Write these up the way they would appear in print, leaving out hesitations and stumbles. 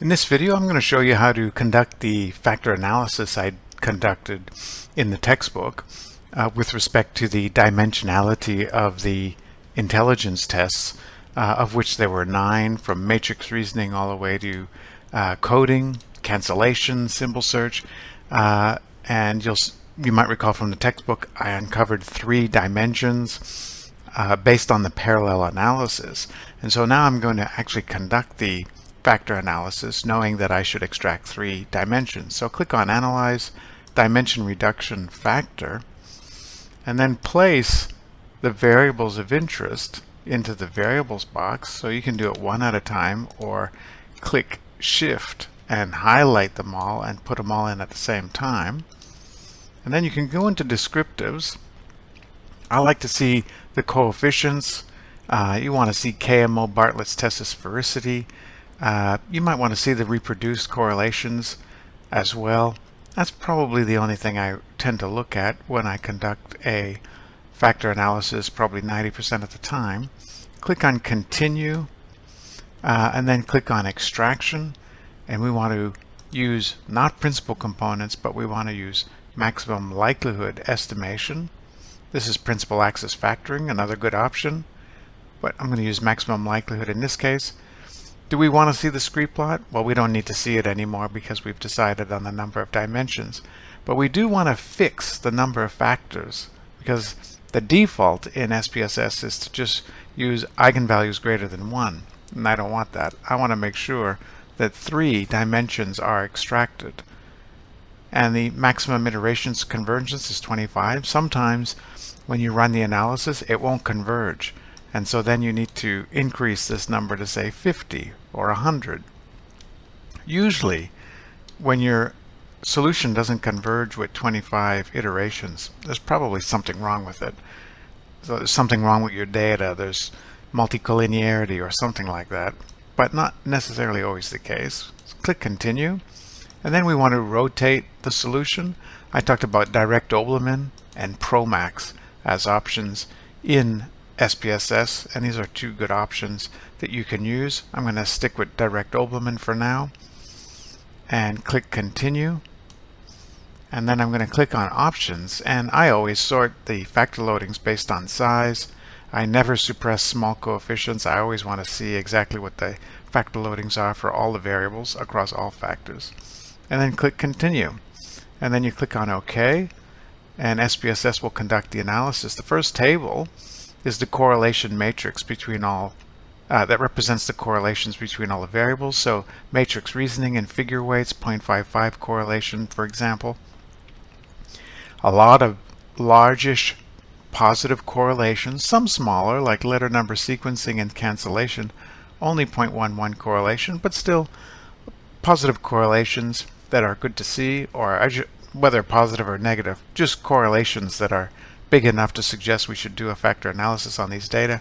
In this video, I'm going to show you how to conduct the factor analysis I conducted in the textbook with respect to the dimensionality of the intelligence tests, of which there were 9, from matrix reasoning all the way to coding, cancellation, symbol search, and you might recall from the textbook I uncovered 3 dimensions based on the parallel analysis. And so now I'm going to actually conduct the factor analysis, knowing that I should extract 3 dimensions. So click on Analyze, Dimension Reduction Factor, and then place the variables of interest into the variables box. So you can do it one at a time, or click Shift and highlight them all and put them all in at the same time. And then you can go into descriptives. I like to see the coefficients. You want to see KMO, Bartlett's test of sphericity. You might want to see the reproduced correlations as well. That's probably the only thing I tend to look at when I conduct a factor analysis, probably 90% of the time. Click on Continue, and then click on Extraction. And we want to use not principal components, but we want to use maximum likelihood estimation. This is principal axis factoring, another good option, but I'm going to use maximum likelihood in this case. Do we want to see the scree plot? Well, we don't need to see it anymore because we've decided on the number of dimensions. But we do want to fix the number of factors, because the default in SPSS is to just use eigenvalues greater than 1. And I don't want that. I want to make sure that 3 dimensions are extracted. And the maximum iterations convergence is 25. Sometimes when you run the analysis, it won't converge. And so then you need to increase this number to, say, 50 or 100. Usually, when your solution doesn't converge with 25 iterations, there's probably something wrong with it. So there's something wrong with your data. There's multicollinearity or something like that, but not necessarily always the case. So click Continue. And then we want to rotate the solution. I talked about direct Obermann and Promax as options in SPSS, and these are 2 good options that you can use. I'm going to stick with direct Obermann for now and click Continue. And then I'm going to click on Options, and I always sort the factor loadings based on size. I never suppress small coefficients. I always want to see exactly what the factor loadings are for all the variables across all factors. And then click Continue. And then you click on OK, and SPSS will conduct the analysis. The first table is the correlation matrix between all, that represents the correlations between all the variables. So matrix reasoning and figure weights, 0.55 correlation, for example. A lot of largish positive correlations, some smaller, like letter number sequencing and cancellation, only 0.11 correlation, but still positive correlations that are good to see, or whether positive or negative, just correlations that are big enough to suggest we should do a factor analysis on these data.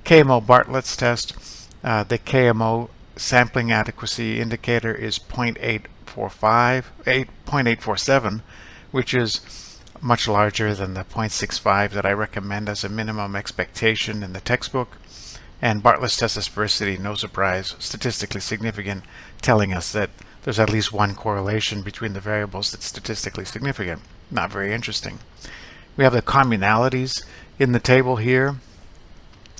KMO Bartlett's test, the KMO sampling adequacy indicator is 0.847, which is much larger than the 0.65 that I recommend as a minimum expectation in the textbook. And Bartlett's test of sphericity, no surprise, statistically significant, telling us that there's at least 1 correlation between the variables that's statistically significant. Not very interesting. We have the communalities in the table here.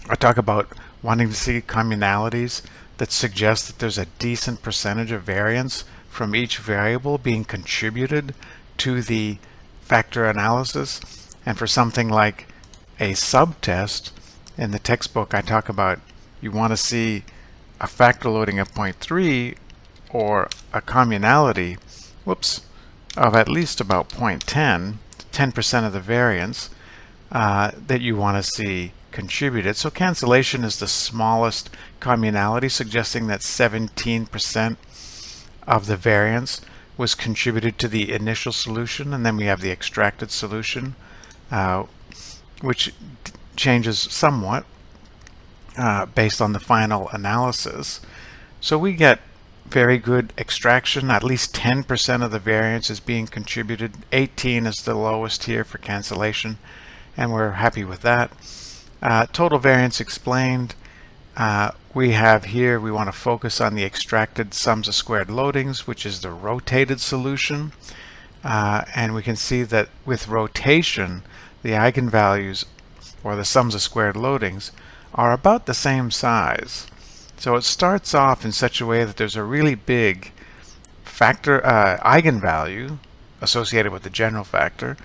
I talk about wanting to see communalities that suggest that there's a decent percentage of variance from each variable being contributed to the factor analysis. And for something like a subtest, in the textbook I talk about you want to see a factor loading of 0.3 or a communality, of at least about 0.10, 10% of the variance that you want to see contributed. So cancellation is the smallest communality, suggesting that 17% of the variance was contributed to the initial solution. And then we have the extracted solution, which changes somewhat based on the final analysis. So we get very good extraction. At least 10% of the variance is being contributed. 18 is the lowest here for cancellation, and we're happy with that. Total variance explained. we have here, we want to focus on the extracted sums of squared loadings, which is the rotated solution. And we can see that with rotation, the eigenvalues, or the sums of squared loadings, are about the same size. So it starts off in such a way that there's a really big factor eigenvalue associated with the general factor,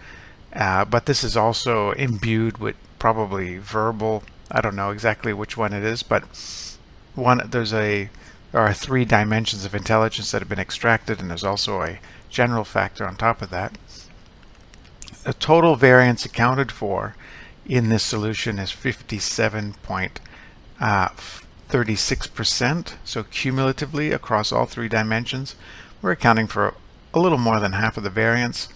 but this is also imbued with probably verbal, I don't know exactly which one it is, but there are 3 dimensions of intelligence that have been extracted, and there's also a general factor on top of that. The total variance accounted for in this solution is 57.36%. So cumulatively across all 3 dimensions, we're accounting for a little more than half of the variance.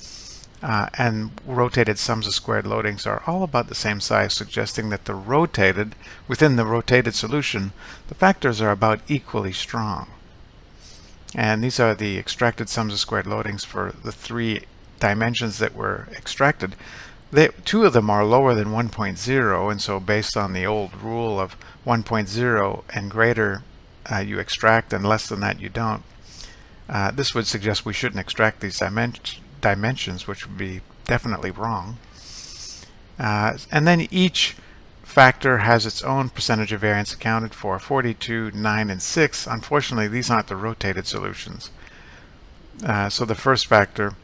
And rotated sums of squared loadings are all about the same size, suggesting that within the rotated solution, the factors are about equally strong. And these are the extracted sums of squared loadings for the 3 dimensions that were extracted. 2 of them are lower than 1.0, and so based on the old rule of 1.0 and greater, you extract, and less than that you don't. This would suggest we shouldn't extract these dimensions, which would be definitely wrong. And then each factor has its own percentage of variance accounted for: 42, 9, and 6. Unfortunately, these aren't the rotated solutions. So the first factor,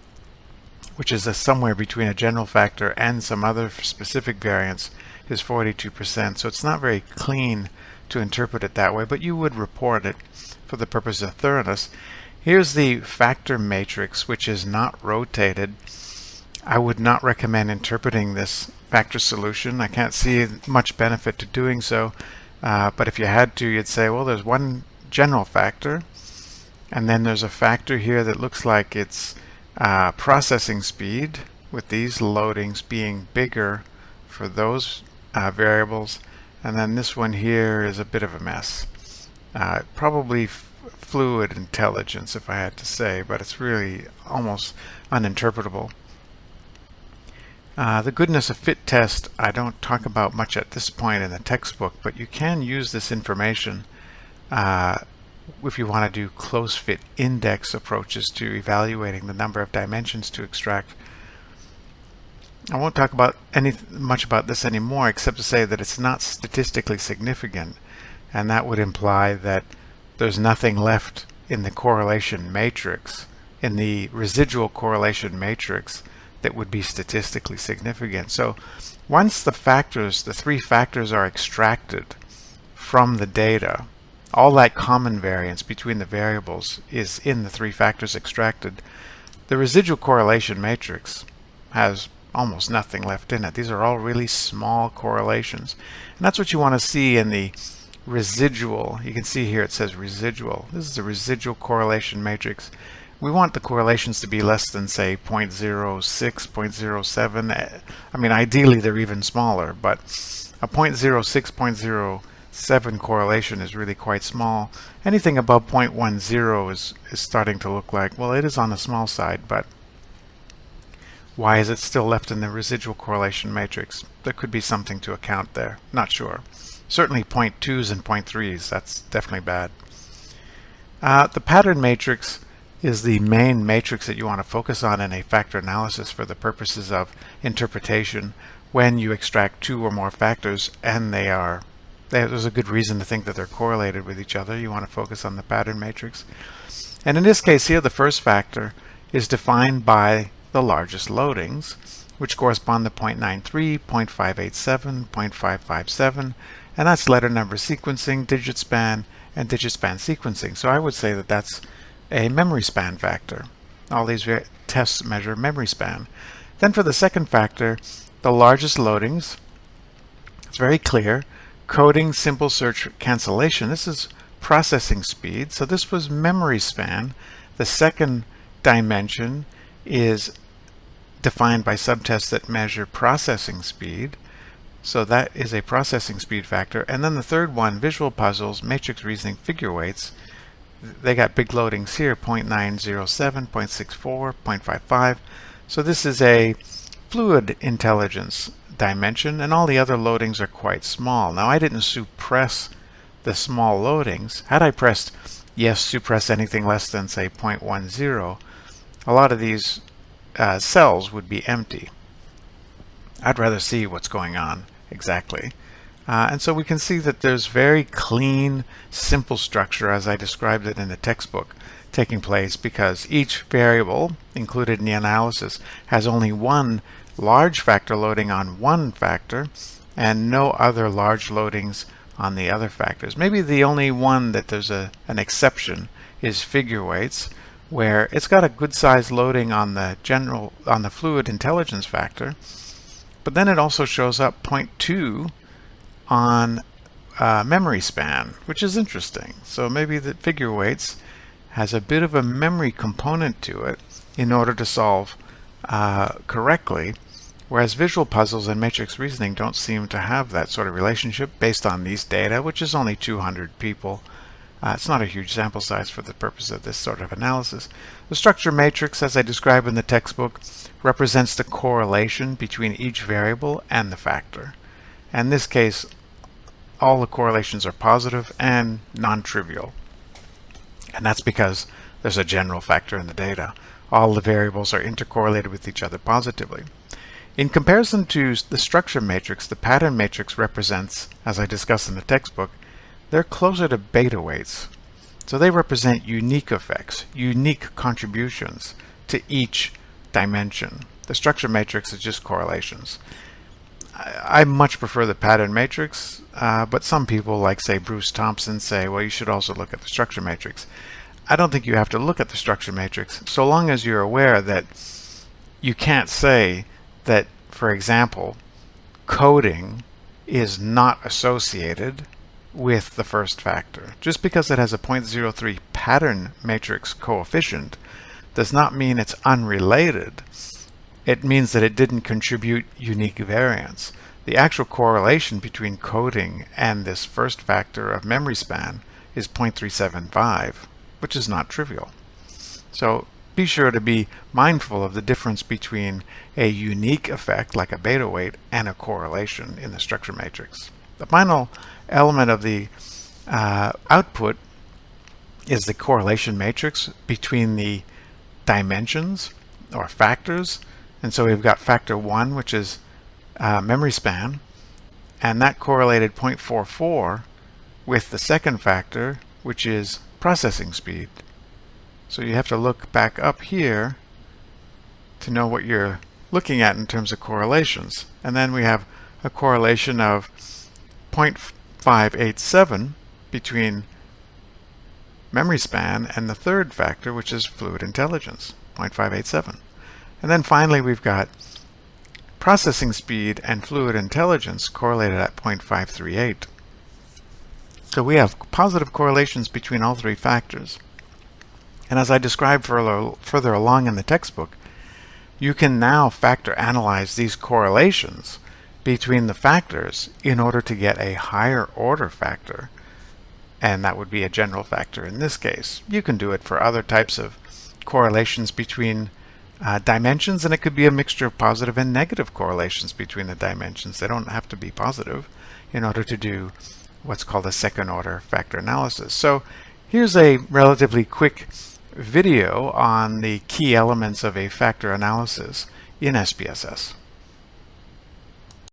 which is somewhere between a general factor and some other specific variance, is 42%. So it's not very clean to interpret it that way, but you would report it for the purpose of thoroughness. Here's the factor matrix, which is not rotated. I would not recommend interpreting this factor solution. I can't see much benefit to doing so, but if you had to, you'd say, well, there's one general factor, and then there's a factor here that looks like it's processing speed, with these loadings being bigger for those variables, and then this one here is a bit of a mess. Probably fluid intelligence, if I had to say, but it's really almost uninterpretable. The goodness of fit test I don't talk about much at this point in the textbook, but you can use this information if you want to do close fit index approaches to evaluating the number of dimensions to extract. I won't talk about much about this anymore, except to say that it's not statistically significant, and that would imply that there's nothing left in the correlation matrix, in the residual correlation matrix, that would be statistically significant. So once the 3 factors are extracted from the data, all that common variance between the variables is in the 3 factors extracted, the residual correlation matrix has almost nothing left in it. These are all really small correlations, and that's what you want to see in the residual. You can see here it says residual. This is a residual correlation matrix. We want the correlations to be less than, say, 0.06, 0.07. I mean, ideally they're even smaller, but a 0.06, 0.07 correlation is really quite small. Anything above 0.10 is starting to look like, well, it is on the small side, but why is it still left in the residual correlation matrix? There could be something to account there. Not sure. Certainly 0.2s and 0.3s, that's definitely bad. The pattern matrix is the main matrix that you want to focus on in a factor analysis for the purposes of interpretation when you extract 2 or more factors and there's a good reason to think that they're correlated with each other. You want to focus on the pattern matrix. And in this case here, the first factor is defined by the largest loadings, which correspond to 0.93, 0.587, 0.557, and that's letter number sequencing, digit span, and digit span sequencing. So I would say that that's a memory span factor. All these tests measure memory span. Then for the second factor, the largest loadings, it's very clear. Coding, simple search, cancellation. This is processing speed. So this was memory span. The second dimension is defined by subtests that measure processing speed. So that is a processing speed factor. And then the third one, visual puzzles, matrix reasoning, figure weights. They got big loadings here, 0.907, 0.64, 0.55. So this is a fluid intelligence dimension, and all the other loadings are quite small. Now I didn't suppress the small loadings, had I pressed yes to press anything less than, say, 0.10, a lot of these cells would be empty. I'd rather see what's going on exactly. And so we can see that there's very clean, simple structure as I described it in the textbook taking place, because each variable included in the analysis has only one large factor loading on one factor and no other large loadings on the other factors. Maybe the only one that there's an exception is figure weights, where it's got a good size loading on the fluid intelligence factor, but then it also shows up 0.2 on memory span, which is interesting. So maybe the figure weights has a bit of a memory component to it in order to solve correctly, whereas visual puzzles and matrix reasoning don't seem to have that sort of relationship based on these data, which is only 200 people. It's not a huge sample size for the purpose of this sort of analysis. The structure matrix, as I describe in the textbook, represents the correlation between each variable and the factor. In this case, all the correlations are positive and non-trivial. And that's because there's a general factor in the data. All the variables are intercorrelated with each other positively. In comparison to the structure matrix, the pattern matrix represents, as I discussed in the textbook, they're closer to beta weights. So they represent unique effects, unique contributions to each dimension. The structure matrix is just correlations. I much prefer the pattern matrix, but some people, like say Bruce Thompson, say, well, you should also look at the structure matrix. I don't think you have to look at the structure matrix so long as you're aware that you can't say that, for example, coding is not associated with the first factor. Just because it has a 0.03 pattern matrix coefficient does not mean it's unrelated. It means that it didn't contribute unique variance. The actual correlation between coding and this first factor of memory span is 0.375, which is not trivial. So be sure to be mindful of the difference between a unique effect like a beta weight and a correlation in the structure matrix. The final element of the output is the correlation matrix between the dimensions or factors. And so we've got factor 1, which is memory span, and that correlated 0.44 with the second factor, which is processing speed. So you have to look back up here to know what you're looking at in terms of correlations. And then we have a correlation of 0.587 between memory span and the third factor, which is fluid intelligence, 0.587. And then finally we've got processing speed and fluid intelligence correlated at 0.538. So we have positive correlations between all three factors. And as I described further along in the textbook, you can now factor analyze these correlations between the factors in order to get a higher order factor. And that would be a general factor in this case. You can do it for other types of correlations between dimensions, and it could be a mixture of positive and negative correlations between the dimensions. They don't have to be positive in order to do what's called a second order factor analysis. So here's a relatively quick video on the key elements of a factor analysis in SPSS.